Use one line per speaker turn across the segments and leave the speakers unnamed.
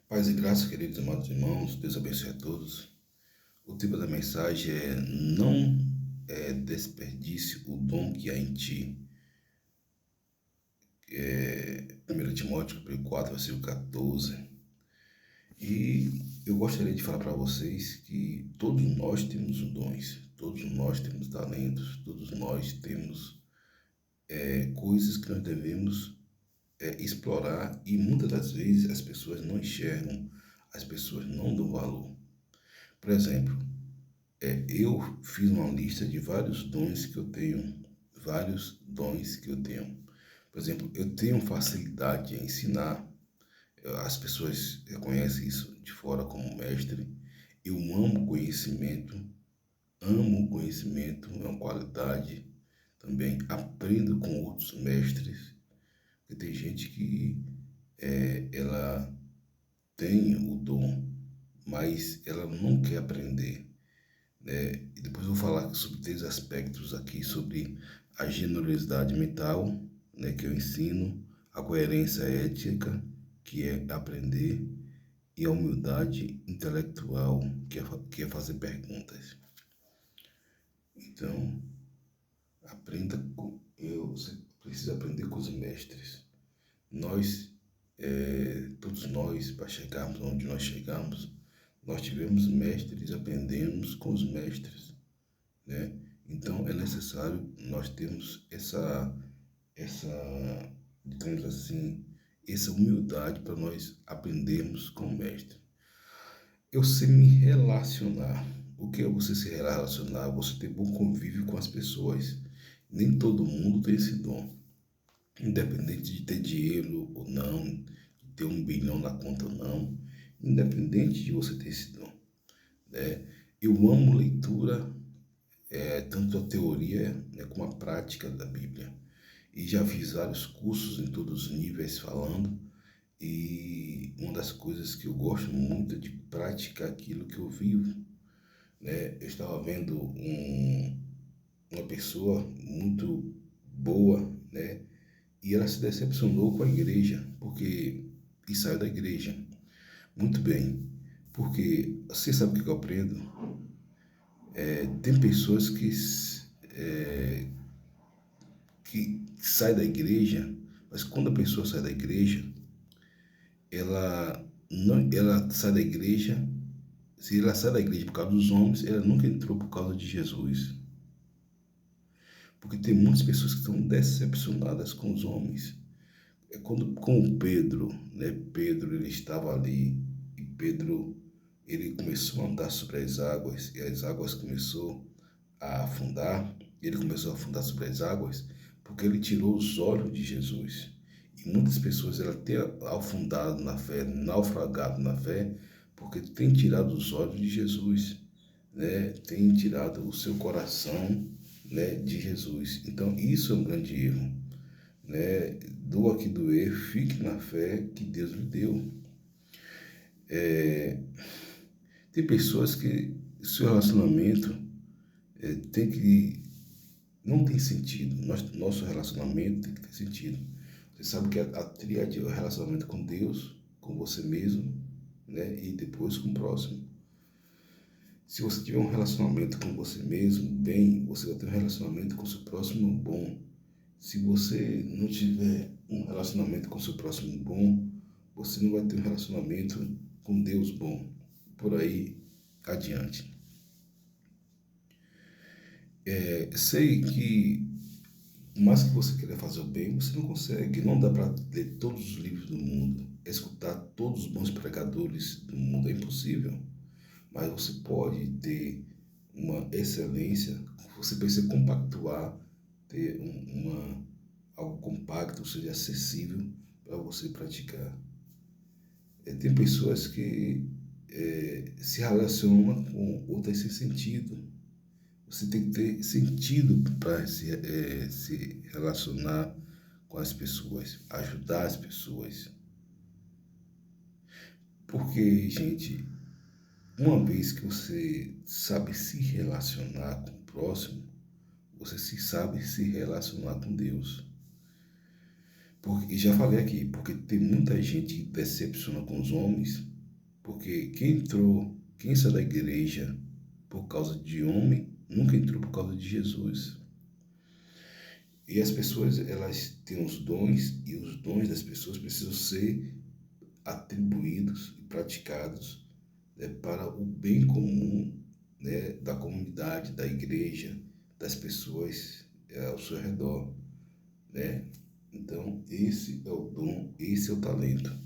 Paz e graça, queridos amados irmãos, Deus abençoe a todos. O tema da mensagem é: não desperdício o dom que há em ti. 1 Timóteo capítulo 4, versículo 14. E eu gostaria de falar para vocês que todos nós temos dons, todos nós temos talentos, todos nós temos coisas que nós devemos explorar, e muitas das vezes as pessoas não enxergam, as pessoas não dão valor. Por exemplo, eu fiz uma lista de vários dons que eu tenho, vários dons que eu tenho. Por exemplo, eu tenho facilidade em ensinar, as pessoas reconhecem isso de fora como mestre. Eu amo conhecimento, é uma qualidade. Também aprendo com outros mestres, porque tem gente que ela tem o dom, mas ela não quer aprender. E depois eu vou falar sobre 3 aspectos aqui, sobre a generosidade mental, que eu ensino, a coerência ética, que é aprender, e a humildade intelectual, que é fazer perguntas. Então, você precisa aprender com os mestres. Nós, todos nós, para chegarmos onde nós chegamos, nós tivemos mestres, aprendemos com os mestres, né? Então é necessário nós termos digamos assim, essa humildade para nós aprendermos com o mestre. Eu sei me relacionar. O que é você se relacionar? Você ter bom convívio com as pessoas. Nem todo mundo tem esse dom. Independente de ter dinheiro ou não, de ter 1 bilhão na conta ou não, independente de você ter esse dom, né? Eu amo leitura, tanto a teoria, como a prática da Bíblia. E já fiz vários cursos em todos os níveis falando, e uma das coisas que eu gosto muito é de praticar aquilo que eu vivo, né? Eu estava vendo uma pessoa muito boa, né? E ela se decepcionou com a igreja, e saiu da igreja. Muito bem, porque você sabe o que eu aprendo? Tem pessoas que saem da igreja, mas quando a pessoa sai da igreja, ela não, ela sai da igreja. Se ela sai da igreja por causa dos homens, ela nunca entrou por causa de Jesus. Porque tem muitas pessoas que estão decepcionadas com os homens. É quando com Pedro, né? Pedro, ele estava ali, e Pedro, ele começou a andar sobre as águas, e as águas começou a afundar. Ele começou a afundar sobre as águas porque ele tirou os olhos de Jesus. E muitas pessoas elas têm afundado na fé, naufragado na fé, porque tem tirado os olhos de Jesus, né? Tem tirado o seu coração, né, de Jesus. Então isso é um grande erro, né? Doa que doer, fique na fé que Deus lhe deu. Tem pessoas que seu relacionamento tem que não tem sentido. Nosso relacionamento tem que ter sentido. Você sabe que a tríade é o relacionamento com Deus, com você mesmo, né? E depois com o próximo. Se você tiver um relacionamento com você mesmo bem, você vai ter um relacionamento com o seu próximo bom. Se você não tiver um relacionamento com o seu próximo bom, você não vai ter um relacionamento com Deus bom. Por aí adiante. Sei que, por mais que você queira fazer o bem, você não consegue. Não dá para ler todos os livros do mundo, escutar todos os bons pregadores do mundo, é impossível. Mas você pode ter uma excelência, você precisa compactuar, ter algo compacto, seja acessível para você praticar. Tem pessoas que se relacionam com outras sem sentido. Você tem que ter sentido para se relacionar com as pessoas, ajudar as pessoas. Porque, gente, uma vez que você sabe se relacionar com o próximo, você sabe se relacionar com Deus. E já falei aqui, porque tem muita gente que decepciona com os homens, Porque quem saiu da igreja por causa de homem, nunca entrou por causa de Jesus. E as pessoas, elas têm os dons, e os dons das pessoas precisam ser atribuídos e praticados, né, para o bem comum, né, da comunidade, da igreja, das pessoas ao seu redor, né? Então, esse é o dom, esse é o talento.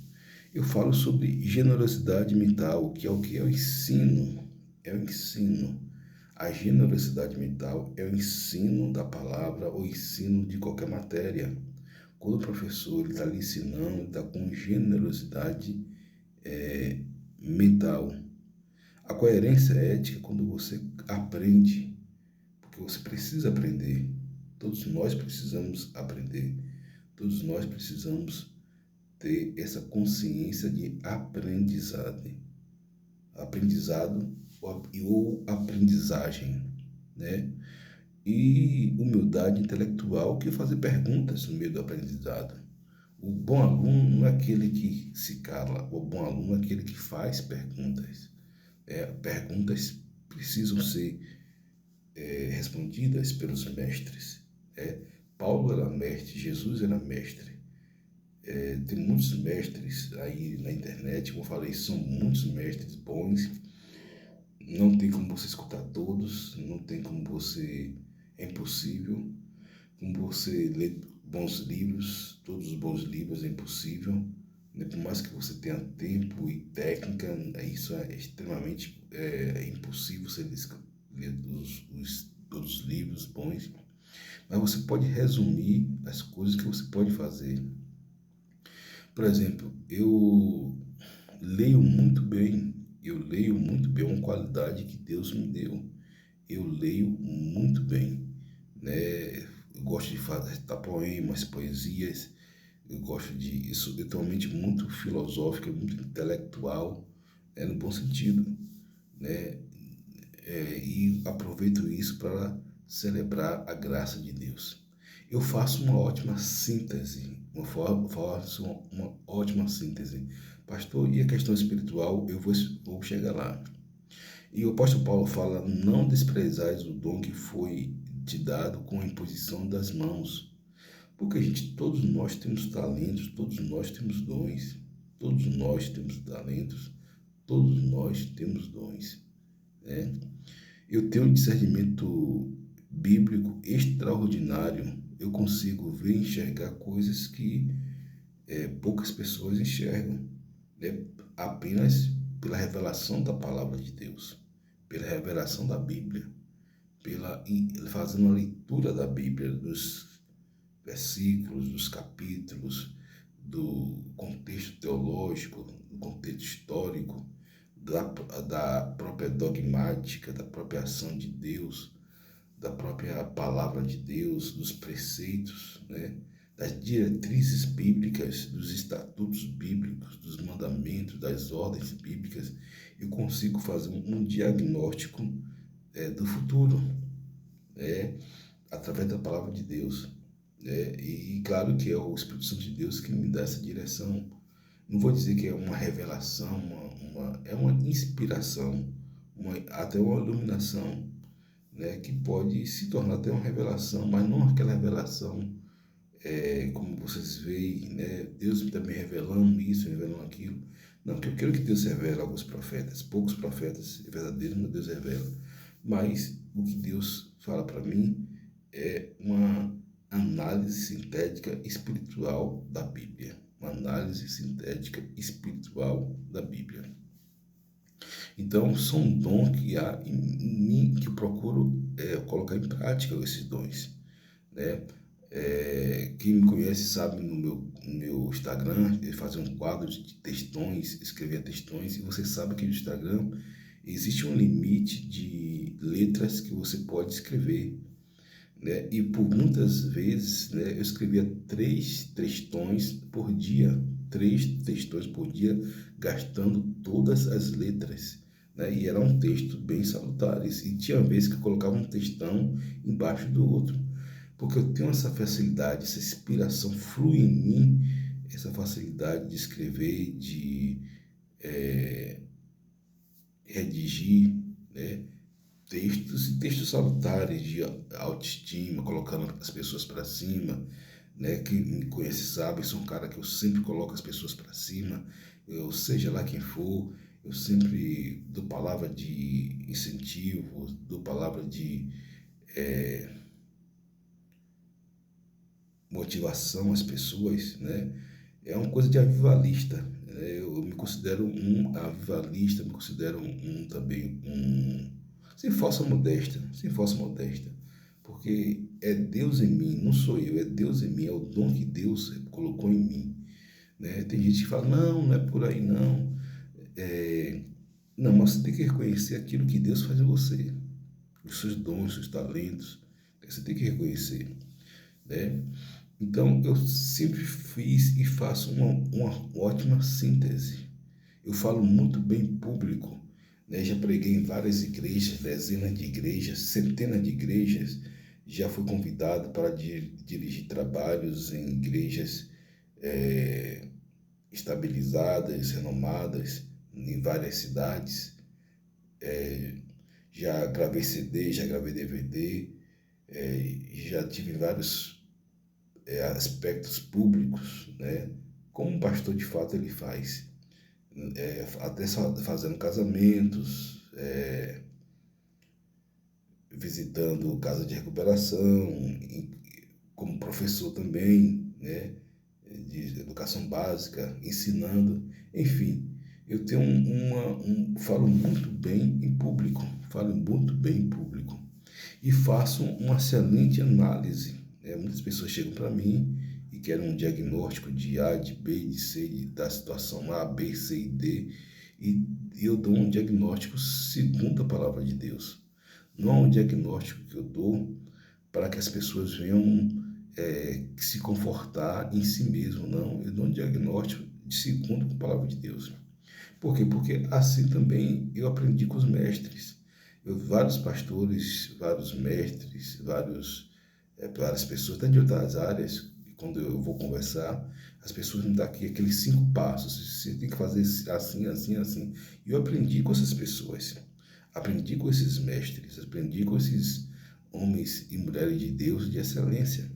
Eu falo sobre generosidade mental, que é o que? É o ensino. É o ensino. A generosidade mental é o ensino da palavra, o ensino de qualquer matéria. Quando o professor está lhe ensinando, ele está com generosidade mental. A coerência ética é quando você aprende, porque você precisa aprender. Todos nós precisamos aprender. Todos nós precisamos ter essa consciência de aprendizado ou aprendizagem, né? E humildade intelectual, que é fazer perguntas no meio do aprendizado. O bom aluno não é aquele que se cala, o bom aluno é aquele que faz perguntas. Perguntas precisam ser respondidas pelos mestres. Paulo era mestre, Jesus era mestre. Tem muitos mestres aí na internet, como eu falei, são muitos mestres bons. Não tem como você escutar todos, não tem como você, é impossível. Como você ler bons livros, todos os bons livros é impossível. Né? Por mais que você tenha tempo e técnica, isso é extremamente impossível você ler todos os livros bons. Mas você pode resumir as coisas que você pode fazer. Por exemplo, eu leio muito bem, uma qualidade que Deus me deu. Eu leio muito bem, né? Eu gosto de recitar poemas, poesias, eu tenho uma mente muito filosófica, muito intelectual, no bom sentido, né? E aproveito isso para celebrar a graça de Deus. Eu faço uma ótima síntese, uma ótima síntese. Pastor, e a questão espiritual, eu vou chegar lá. E o apóstolo Paulo fala, não desprezais o dom que foi te dado com a imposição das mãos. Porque, gente, todos nós temos talentos, todos nós temos dons, todos nós temos talentos, todos nós temos dons, né? Eu tenho um discernimento bíblico extraordinário. Eu consigo ver e enxergar coisas que poucas pessoas enxergam, né? Apenas pela revelação da palavra de Deus, pela revelação da Bíblia, fazendo a leitura da Bíblia, dos versículos, dos capítulos, do contexto teológico, do contexto histórico, da própria dogmática, da própria ação de Deus, da própria palavra de Deus, dos preceitos, né? Das diretrizes bíblicas, dos estatutos bíblicos, dos mandamentos, das ordens bíblicas. Eu consigo fazer um diagnóstico do futuro, através da palavra de Deus. E claro que é o Espírito Santo de Deus que me dá essa direção. Não vou dizer que é uma revelação, é uma inspiração, até uma iluminação, né, que pode se tornar até uma revelação, mas não aquela revelação como vocês veem, né, Deus está me revelando isso, revelando aquilo. Não, que eu quero que Deus revele alguns profetas, poucos profetas verdadeiros, mas Deus revela. Mas o que Deus fala para mim é uma análise sintética espiritual da Bíblia. Uma análise sintética espiritual da Bíblia. Então, são um dom que há em mim, que eu procuro colocar em prática esses dons, né? Quem me conhece sabe no meu Instagram, eu fazia um quadro de textões, escrevia textões, e você sabe que no Instagram existe um limite de letras que você pode escrever, né? E por muitas vezes, né, eu escrevia 3 textões por dia, gastando todas as letras, né? E era um texto bem salutares. E tinha vezes que eu colocava um textão embaixo do outro, porque eu tenho essa facilidade, essa inspiração flui em mim, essa facilidade de escrever, de redigir, né, textos salutares de autoestima, colocando as pessoas para cima, né? Quem me conhece sabe, sou um cara que eu sempre coloco as pessoas para cima, eu seja lá quem for, eu sempre dou palavra de incentivo, dou palavra de motivação às pessoas, né? É uma coisa de avivalista, né? Eu me considero um avivalista, me considero também sem falsa modéstia, porque é Deus em mim, não sou eu, é Deus em mim, é o dom que Deus colocou em mim, né? Tem gente que fala, não, não é por aí não, não, mas você tem que reconhecer aquilo que Deus faz em você, os seus dons, os seus talentos, você tem que reconhecer, né? Então, eu sempre fiz e faço uma ótima síntese. Eu falo muito bem em público, né? Já preguei em várias igrejas, dezenas de igrejas, centenas de igrejas. Já fui convidado para dirigir trabalhos em igrejas estabilizadas, renomadas, em várias cidades. Já gravei CD, já gravei DVD, já tive vários aspectos públicos, né? Como um pastor de fato ele faz, até fazendo casamentos, visitando casa de recuperação, como professor também, né? De educação básica, ensinando, enfim, eu tenho falo muito bem em público, e faço uma excelente análise. Muitas pessoas chegam para mim e querem um diagnóstico de A, de B, de C, da situação A, B, C e D, e eu dou um diagnóstico segundo a palavra de Deus. Não é um diagnóstico que eu dou para que as pessoas venham se confortar em si mesmo, não. Eu dou um diagnóstico segundo a palavra de Deus. Por quê? Porque assim também eu aprendi com os mestres. Vários pastores, vários mestres, várias pessoas, até de outras áreas, quando eu vou conversar, as pessoas me dão aqui aqueles 5 passos. Você tem que fazer assim, assim, assim. E eu aprendi com essas pessoas, aprendi com esses mestres, aprendi com esses homens e mulheres de Deus de excelência.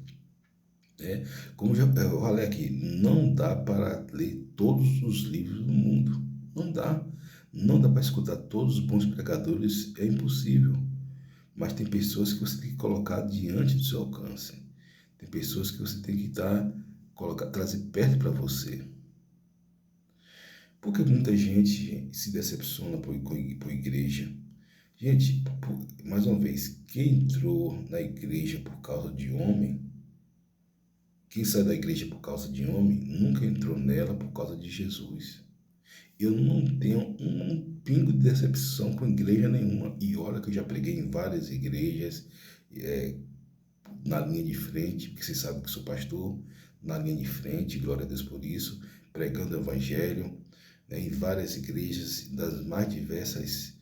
Como eu falei aqui, não dá para ler todos os livros do mundo. Não dá. Não dá para escutar todos os bons pregadores, é impossível. Mas tem pessoas que você tem que colocar diante do seu alcance. Tem pessoas que você tem que trazer perto para você. Porque muita gente se decepciona por igreja. Gente, mais uma vez, quem entrou na igreja por causa de homem, quem sai da igreja por causa de homem, nunca entrou nela por causa de Jesus. Eu não tenho um pingo de decepção com igreja nenhuma. E olha que eu já preguei em várias igrejas, na linha de frente, porque você sabe que sou pastor, na linha de frente, glória a Deus por isso, pregando o evangelho, né, em várias igrejas das mais diversas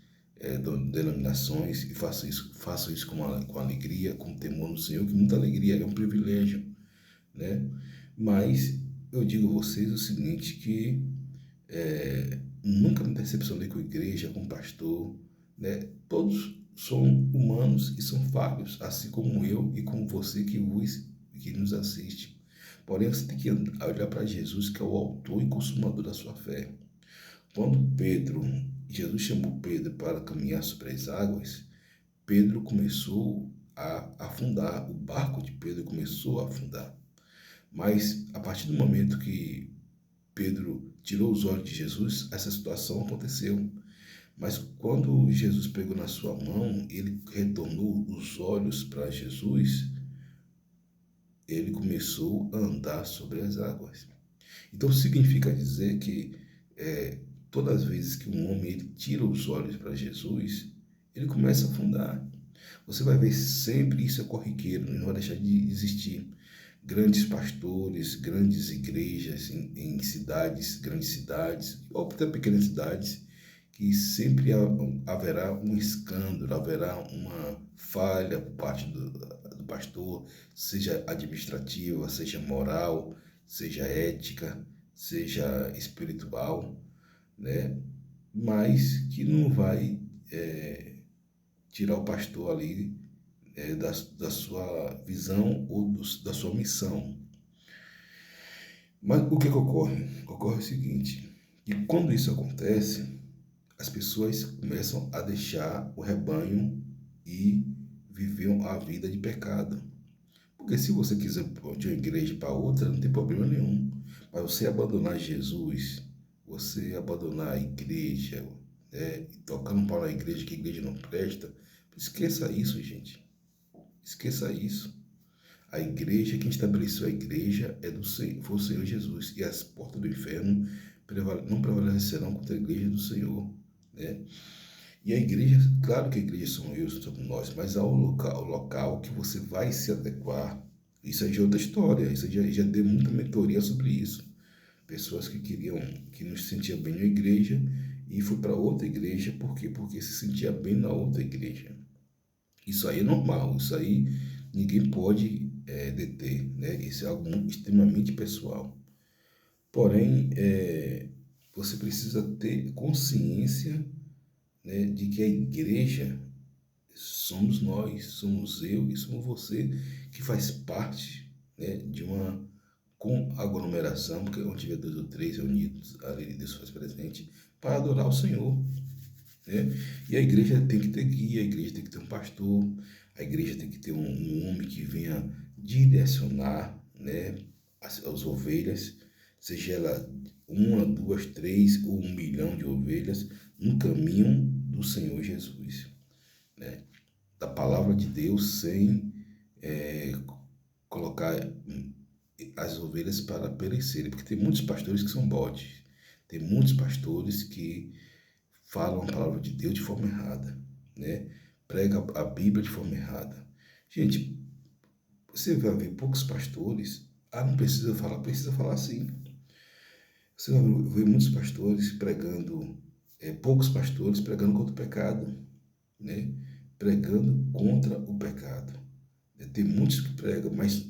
denominações, e faço isso com alegria, com temor no Senhor, que muita alegria é um privilégio, né? Mas eu digo a vocês o seguinte, que nunca me decepcionei com a igreja, com o pastor, né? Todos são humanos e são falhos, assim como eu e como você que nos assiste. Porém, você tem que olhar para Jesus, que é o autor e consumador da sua fé. Quando Jesus chamou Pedro para caminhar sobre as águas, Pedro começou a afundar, o barco de Pedro começou a afundar. Mas a partir do momento que Pedro tirou os olhos de Jesus, essa situação aconteceu. Mas quando Jesus pegou na sua mão, ele retornou os olhos para Jesus, ele começou a andar sobre as águas. Então significa dizer que todas as vezes que um homem ele tira os olhos para Jesus, ele começa a afundar. Você vai ver sempre isso é corriqueiro, não vai deixar de existir. Grandes pastores, grandes igrejas em grandes cidades, ou até pequenas cidades, que sempre haverá um escândalo, haverá uma falha por parte do pastor, seja administrativa, seja moral, seja ética, seja espiritual, né? Mas que não vai tirar o pastor ali da sua visão ou da sua missão. Mas o que ocorre? Ocorre o seguinte, que quando isso acontece, as pessoas começam a deixar o rebanho e viver a vida de pecado. Porque se você quiser de uma igreja para outra, não tem problema nenhum. Mas você abandonar Jesus, você abandonar a igreja, e tocando para a igreja que a igreja não presta, esqueça isso, gente. Esqueça isso. A igreja, quem estabeleceu a igreja é do Senhor, foi o Senhor Jesus. E as portas do inferno não prevalecerão contra a igreja do Senhor, né? E a igreja, claro que a igreja somos nós, mas há o local que você vai se adequar. Isso aí já é outra história, isso aí já deu muita mentoria sobre isso. Pessoas que não se sentiam bem na igreja e foi para outra igreja, por quê? Porque se sentia bem na outra igreja. Isso aí é normal, isso aí ninguém pode deter, né? Isso é algo extremamente pessoal. Porém, você precisa ter consciência, né, de que a igreja somos nós, somos eu e somos você, que faz parte, né, de uma aglomeração, porque onde tiver 2 ou 3 reunidos, ali Deus faz presente, para adorar o Senhor, né? E a igreja tem que ter guia, a igreja tem que ter um pastor, a igreja tem que ter um homem que venha direcionar, né, as ovelhas, seja ela 1, 2, 3 ou 1 milhão de ovelhas, no caminho do Senhor Jesus, né? Da palavra de Deus, sem colocar as ovelhas para perecerem, porque tem muitos pastores que são bodes, tem muitos pastores que falam a palavra de Deus de forma errada, né? Prega a Bíblia de forma errada. Gente, você vai ver poucos pastores, não precisa falar, precisa falar sim. Você vai ver muitos pastores pregando, poucos pastores pregando contra o pecado, né? Pregando contra o pecado. Tem muitos que pregam, mas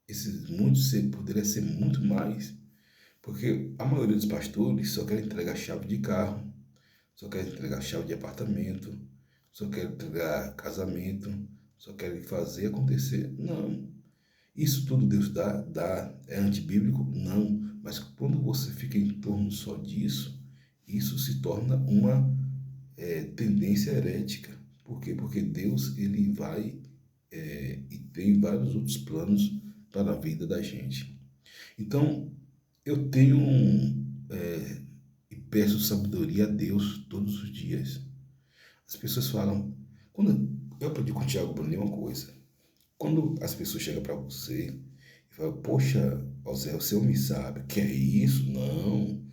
esses muitos poderiam ser muito mais, porque a maioria dos pastores só quer entregar chave de carro, só quer entregar chave de apartamento, só quer entregar casamento, só quer fazer acontecer. Não. Isso tudo Deus dá, é antibíblico? Não. Mas quando você fica em torno só disso, isso se torna uma tendência herética. Por quê? Porque Deus, ele vai e tem vários outros planos para a vida da gente. Então, eu tenho e peço sabedoria a Deus todos os dias. As pessoas falam, quando eu aprendi com o Tiago Brunet uma coisa, quando as pessoas chegam para você e falam, poxa, Zé, você me sabe, que é isso? Não,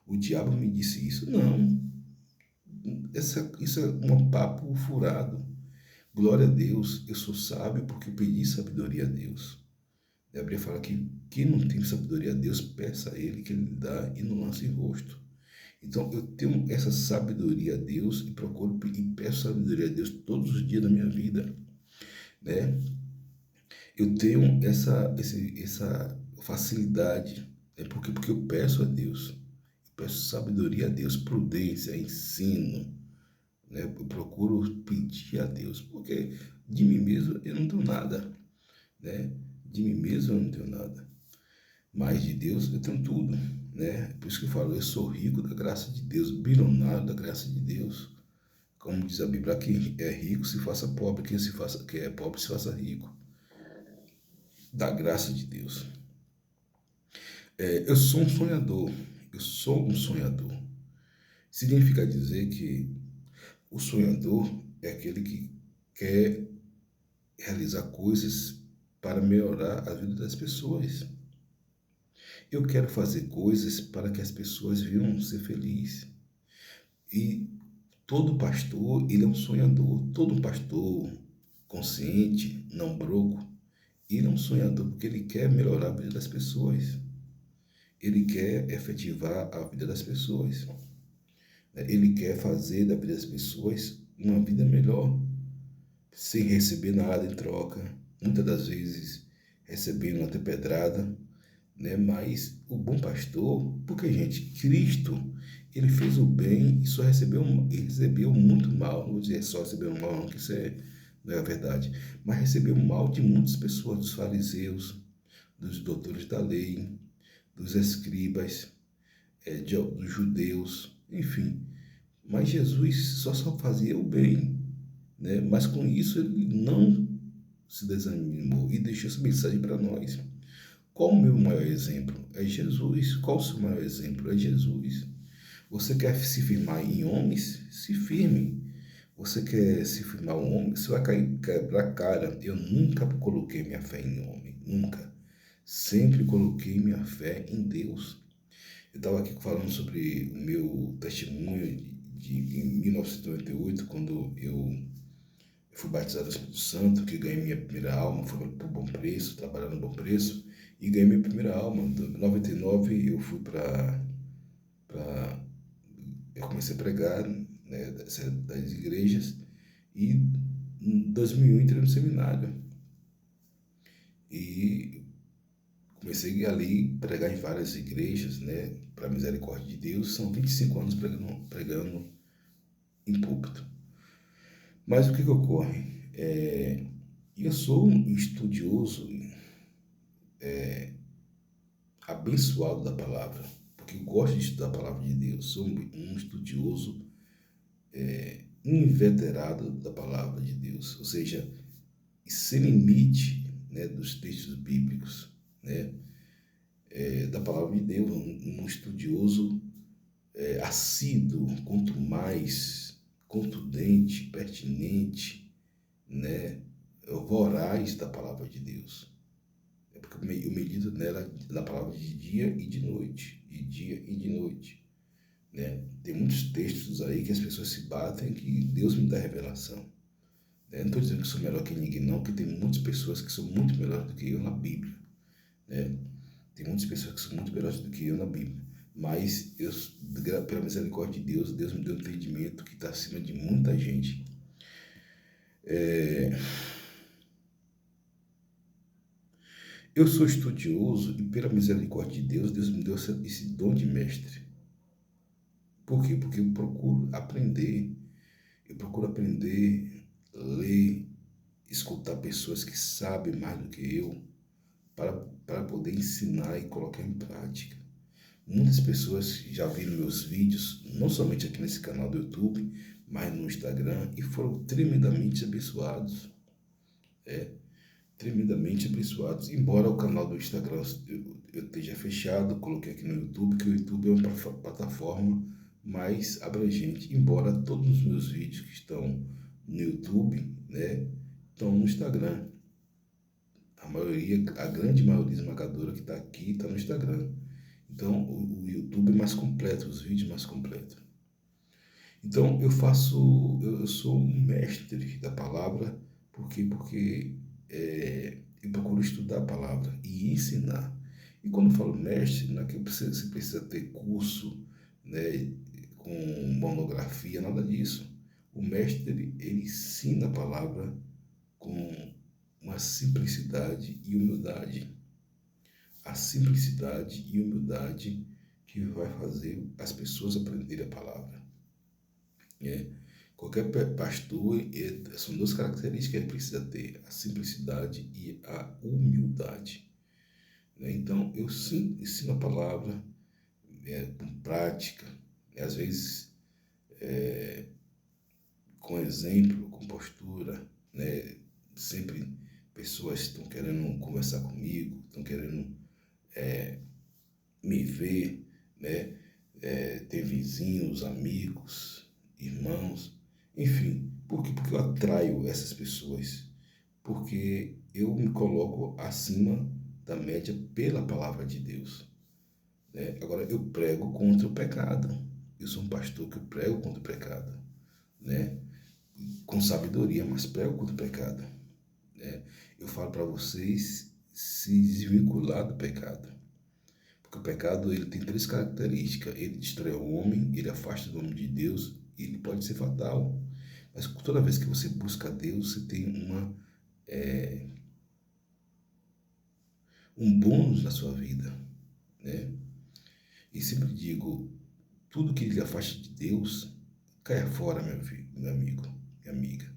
o diabo me disse isso. Não, isso é um papo furado. Glória a Deus, eu sou sábio porque eu pedi sabedoria a Deus. A Bíblia fala que quem não tem sabedoria a Deus, peça a Ele que Ele lhe dá e não lance em rosto. Então, eu tenho essa sabedoria a Deus e procuro e peço sabedoria a Deus todos os dias da minha vida, né? Eu tenho essa facilidade, né? Porque eu peço a Deus, eu peço sabedoria a Deus, prudência, ensino, né? Eu procuro pedir a Deus, porque de mim mesmo eu não tenho nada, né? De mim mesmo eu não tenho nada, mas de Deus eu tenho tudo, né? Por isso que eu falo, eu sou rico da graça de Deus, bilionário da graça de Deus. Como diz a Bíblia, quem é rico se faça pobre, quem é pobre se faça rico. Da graça de Deus. Eu sou um sonhador, eu sou um sonhador. Significa dizer que o sonhador é aquele que quer realizar coisas para melhorar a vida das pessoas. Eu quero fazer coisas para que as pessoas venham ser felizes. E todo pastor, ele é um sonhador. Todo pastor consciente, não broco, ele é um sonhador porque ele quer melhorar a vida das pessoas. Ele quer efetivar a vida das pessoas. Ele quer fazer da vida das pessoas uma vida melhor, sem receber nada em troca. Muitas das vezes recebendo até pedrada, né? Mas o bom pastor, porque, gente, Cristo, ele fez o bem e só recebeu muito mal. Não vou dizer só recebeu mal, não, que isso não é a verdade. Mas recebeu mal de muitas pessoas, dos fariseus, dos doutores da lei, dos escribas, dos judeus, enfim. Mas Jesus só fazia o bem, né? Mas com isso ele não se desanimou e deixou essa mensagem para nós. Qual o meu maior exemplo? É Jesus. Qual o seu maior exemplo? É Jesus. Você quer se firmar em homens? Se firme. Você quer se firmar um homem? Você vai quebrar a cara. Eu nunca coloquei minha fé em homem. Nunca. Sempre coloquei minha fé em Deus. Eu estava aqui falando sobre o meu testemunho em 1998, quando eu fui batizado no Espírito Santo, que ganhei minha primeira alma, fui para o Bom Preço, trabalhando no Bom Preço, e ganhei minha primeira alma. Em 99 eu fui eu comecei a pregar, né, das igrejas, e em 2001 entrei no seminário. E comecei ali a pregar em várias igrejas, né, para a misericórdia de Deus. São 25 anos pregando em púlpito. Mas o que ocorre? Eu sou um estudioso abençoado da palavra, porque eu gosto de estudar a palavra de Deus. Sou um estudioso inveterado da palavra de Deus, ou seja, sem limite, né, dos textos bíblicos, né, da palavra de Deus, um estudioso assíduo, quanto mais contundente, pertinente, né, voraz da palavra de Deus. É porque eu medito nela, na palavra de dia e de noite, de dia e de noite. Né? Tem muitos textos aí que as pessoas se batem que Deus me dá revelação. Né? Não estou dizendo que sou melhor que ninguém, não, porque tem muitas pessoas que são muito melhores do que eu na Bíblia. Né? Tem muitas pessoas que são muito melhores do que eu na Bíblia. Mas eu, pela misericórdia de Deus, Deus me deu um entendimento que está acima de muita gente. Eu sou estudioso e pela misericórdia de Deus, Deus me deu esse dom de mestre. Por quê? Porque eu procuro aprender. Eu procuro aprender, ler, escutar pessoas que sabem mais do que eu para poder ensinar e colocar em prática. Muitas pessoas já viram meus vídeos, não somente aqui nesse canal do YouTube, mas no Instagram, e foram tremendamente abençoados. Tremendamente abençoados. Embora o canal do Instagram eu esteja fechado, coloquei aqui no YouTube, que o YouTube é uma plataforma mais abrangente. Embora todos os meus vídeos que estão no YouTube, né, estão no Instagram. A maioria, a grande maioria esmagadora que está aqui está no Instagram. Então, o YouTube é mais completo, os vídeos mais completos. Então, eu sou um mestre da palavra, porque eu procuro estudar a palavra e ensinar. E quando eu falo mestre, não é que você precisa ter curso, né, com monografia, nada disso. O mestre, ele ensina a palavra com uma simplicidade e humildade. A simplicidade e humildade que vai fazer as pessoas aprenderem a palavra. Qualquer pastor, são duas características que ele precisa ter: a simplicidade e a humildade. Então, eu ensino a palavra com prática, às vezes com exemplo, com postura, né? Sempre pessoas estão querendo conversar comigo, estão querendo me ver, né? Tem vizinhos, amigos, irmãos, enfim. Por quê? Porque eu atraio essas pessoas, porque eu me coloco acima da média pela palavra de Deus. Né? Agora, eu prego contra o pecado. Eu sou um pastor que eu prego contra o pecado, né? Com sabedoria, mas prego contra o pecado. Né? Eu falo para vocês se desvincular do pecado. Porque o pecado, ele tem três características: ele destrói o homem, ele afasta o nome de Deus e ele pode ser fatal. Mas toda vez que você busca Deus, você tem um bônus na sua vida, né? E sempre digo, tudo que lhe afaste de Deus, caia fora, meu filho, meu amigo, minha amiga.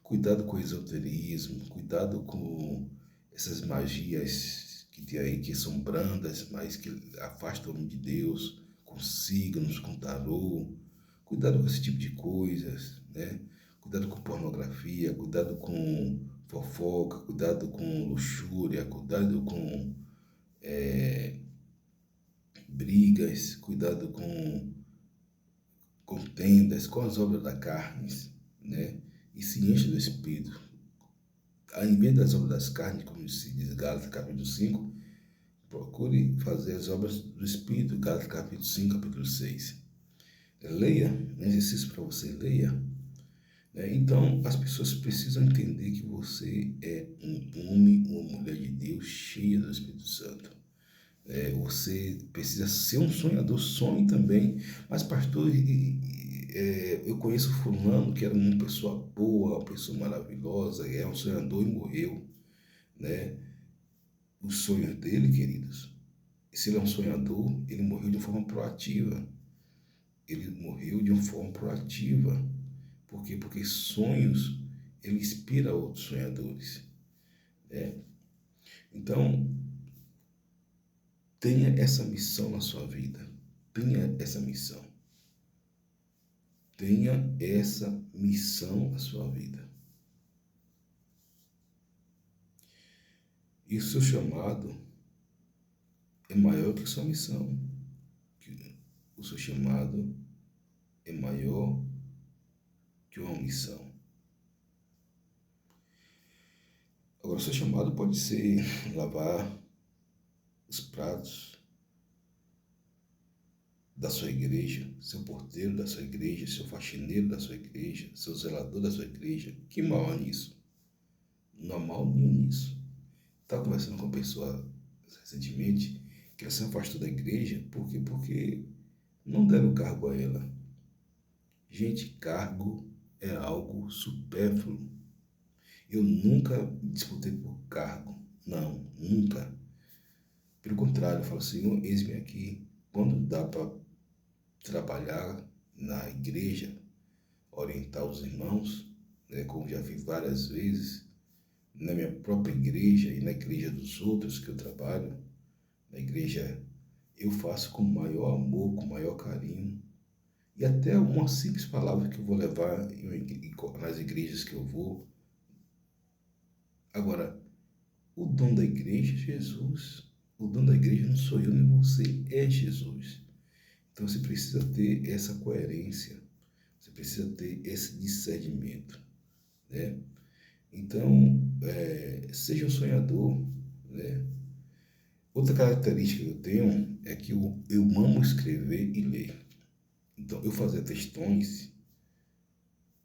Cuidado com o esoterismo, cuidado com essas magias que tem aí, que são brandas, mas que afastam o homem de Deus, com signos, com tarô. Cuidado com esse tipo de coisas, né? Cuidado com pornografia, cuidado com fofoca, cuidado com luxúria, cuidado com brigas, cuidado com contendas, com as obras da carne, né? E se enche do Espírito. Ao invés das obras das carnes, como se diz Gálatas capítulo 5, procure fazer as obras do Espírito, Gálatas capítulo 5, capítulo 6. Leia, um exercício para você, leia. Né? Então, as pessoas precisam entender que você é um homem, uma mulher de Deus cheia do Espírito Santo. Você precisa ser um sonhador, sonhe também. Mas, pastor, eu conheço fulano que era uma pessoa boa, uma pessoa maravilhosa, é um sonhador e morreu, né? Os sonhos dele, queridos, se ele é um sonhador, ele morreu de forma proativa. Ele morreu de uma forma proativa. Por quê? Porque sonhos, ele inspira outros sonhadores, né? Então, tenha essa missão na sua vida. Tenha essa missão. Tenha essa missão na sua vida. E o seu chamado é maior que sua missão. O seu chamado é maior que uma missão. Agora, o seu chamado pode ser lavar os pratos da sua igreja, seu porteiro da sua igreja, seu faxineiro da sua igreja, seu zelador da sua igreja. Que mal há nisso? Não há mal nenhum nisso. Estava conversando com uma pessoa recentemente que ela se afastou da igreja porque não deram cargo a ela. Gente, cargo é algo supérfluo. Eu nunca disputei por cargo. Não, nunca. Pelo contrário, eu falo, Senhor, eis-me aqui. Quando dá para trabalhar na igreja, orientar os irmãos, né, como já fiz várias vezes, na minha própria igreja e na igreja dos outros que eu trabalho, na igreja eu faço com maior amor, com maior carinho. E até uma simples palavra que eu vou levar nas igrejas que eu vou. Agora, o dom da igreja é Jesus. O dom da igreja não sou eu nem você, é Jesus. Então você precisa ter essa coerência, você precisa ter esse discernimento, né? Então, seja um sonhador, né? Outra característica que eu tenho é que eu amo escrever e ler. Então, eu fazia textões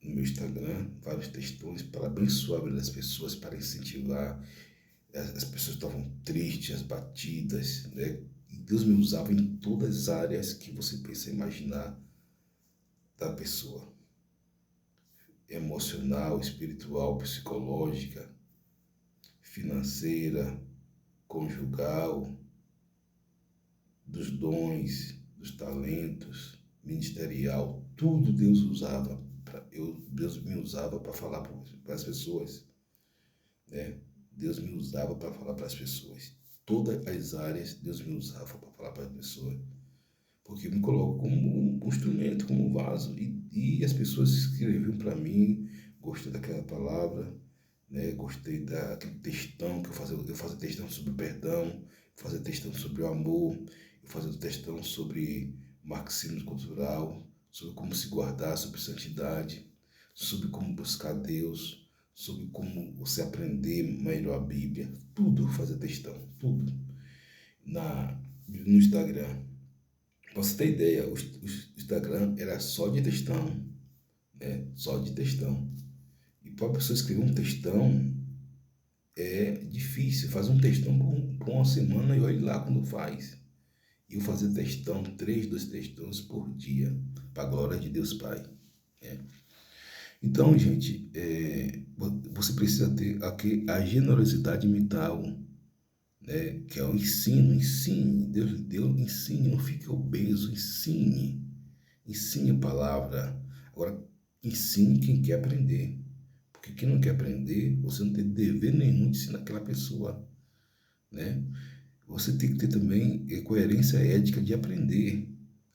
no meu Instagram, vários textões para abençoar a vida das pessoas, para incentivar. As pessoas estavam tristes, abatidas, né? E Deus me usava em todas as áreas que você pensa imaginar da pessoa. Emocional, espiritual, psicológica, financeira, conjugal, dos dons, dos talentos, ministerial, tudo Deus usava. Deus me usava para falar para as pessoas, né? Deus me usava para falar para as pessoas. Todas as áreas Deus me usava para falar para as pessoas. Porque eu me coloco como um instrumento, como um vaso. E as pessoas escreviam para mim, gostei daquela palavra, né? Gostei daquele textão que eu fazia textão sobre perdão, eu fazia textão sobre o amor, eu fazia textão sobre marxismo cultural, sobre como se guardar, sobre santidade, sobre como buscar Deus, sobre como você aprender melhor a Bíblia, tudo fazer textão, tudo no Instagram. Pra você ter ideia, o Instagram era só de textão, né? Só de textão. E para a pessoa escrever um textão é difícil. Faz um textão por uma semana e olhe lá quando faz. E eu fazia textão, 2 textões por dia, para a glória de Deus Pai, né? Então, gente, você precisa ter aqui a generosidade mental, né? Que é o ensino, ensine. Deus ensine, não fique obeso, ensine. ensine a palavra. Agora, ensine quem quer aprender. Porque quem não quer aprender, você não tem dever nenhum de ensinar aquela pessoa, né? Você tem que ter também coerência ética de aprender.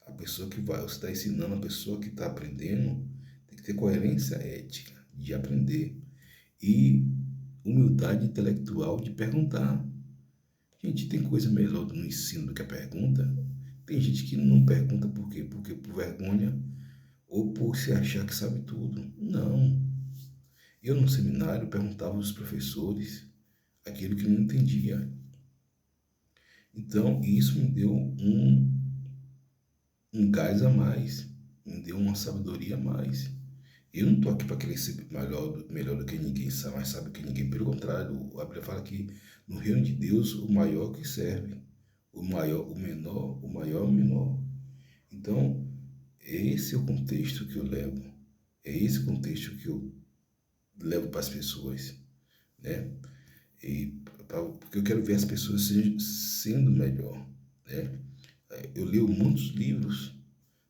A pessoa que vai, você está ensinando, a pessoa que está aprendendo, tem que ter coerência ética de aprender. E humildade intelectual de perguntar. Gente, tem coisa melhor no ensino do que a pergunta? Tem gente que não pergunta por quê? Porque por vergonha ou por se achar que sabe tudo. Não. Eu no seminário perguntava aos professores aquilo que não entendia. Então, isso me deu um gás a mais, me deu uma sabedoria a mais. Eu não estou aqui para querer ser melhor do que ninguém, mais sabe que ninguém. Pelo contrário, a Bíblia fala que no reino de Deus, o maior que serve, o maior, o menor, o maior, o menor. Então, esse é o contexto que eu levo, é esse contexto que eu levo para as pessoas, né? Porque eu quero ver as pessoas sendo melhor, né? Eu leio muitos livros,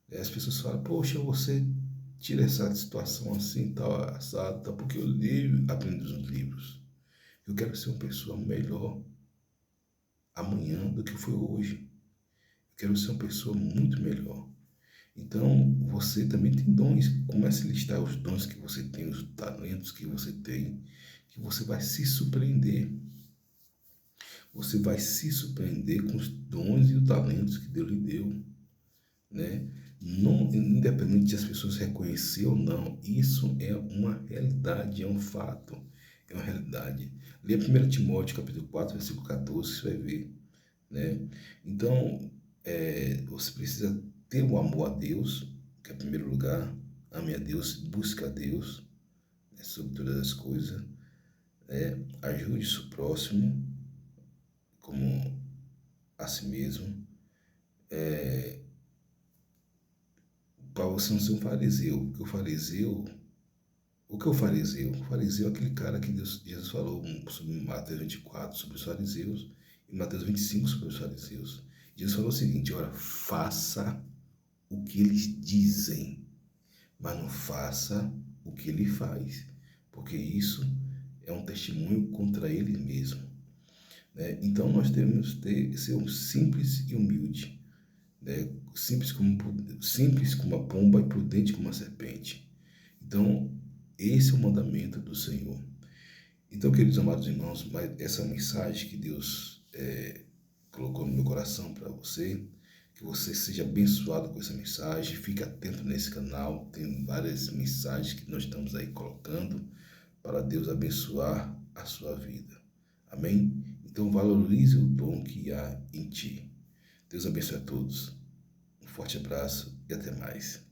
né? As pessoas falam, poxa, você tira essa situação assim, tal, assado, tal, porque eu leio, aprendo nos livros. Eu quero ser uma pessoa melhor amanhã do que foi hoje. Eu quero ser uma pessoa muito melhor. Então, você também tem dons. Comece a listar os dons que você tem, os talentos que você tem, que você vai se surpreender. Você vai se surpreender com os dons e os talentos que Deus lhe deu, né? Não, independente de as pessoas reconhecer ou não, isso é uma realidade, é um fato, é uma realidade. Lê 1 Timóteo capítulo 4, versículo 14, você vai ver, né? Então, você precisa ter o amor a Deus, que é o primeiro lugar. Ame a Deus, busque a Deus, né, sobre todas as coisas, né? Ajude o próximo como a si mesmo, para você não ser um fariseu. Porque o que é o fariseu? O fariseu é aquele cara que Jesus falou sobre Mateus 24 sobre os fariseus, e Mateus 25 sobre os fariseus. Jesus falou o seguinte, olha, faça o que eles dizem, mas não faça o que ele faz, porque isso é um testemunho contra ele mesmo, né? Então nós temos que ser um simples e humilde, né? Simples como a pomba e prudente como a serpente. Então, esse é o mandamento do Senhor. Então, queridos amados irmãos, essa mensagem que Deus colocou no meu coração para você, que você seja abençoado com essa mensagem, fique atento nesse canal, tem várias mensagens que nós estamos aí colocando para Deus abençoar a sua vida. Amém? Então, valorize o dom que há em ti. Deus abençoe a todos. Um forte abraço e até mais.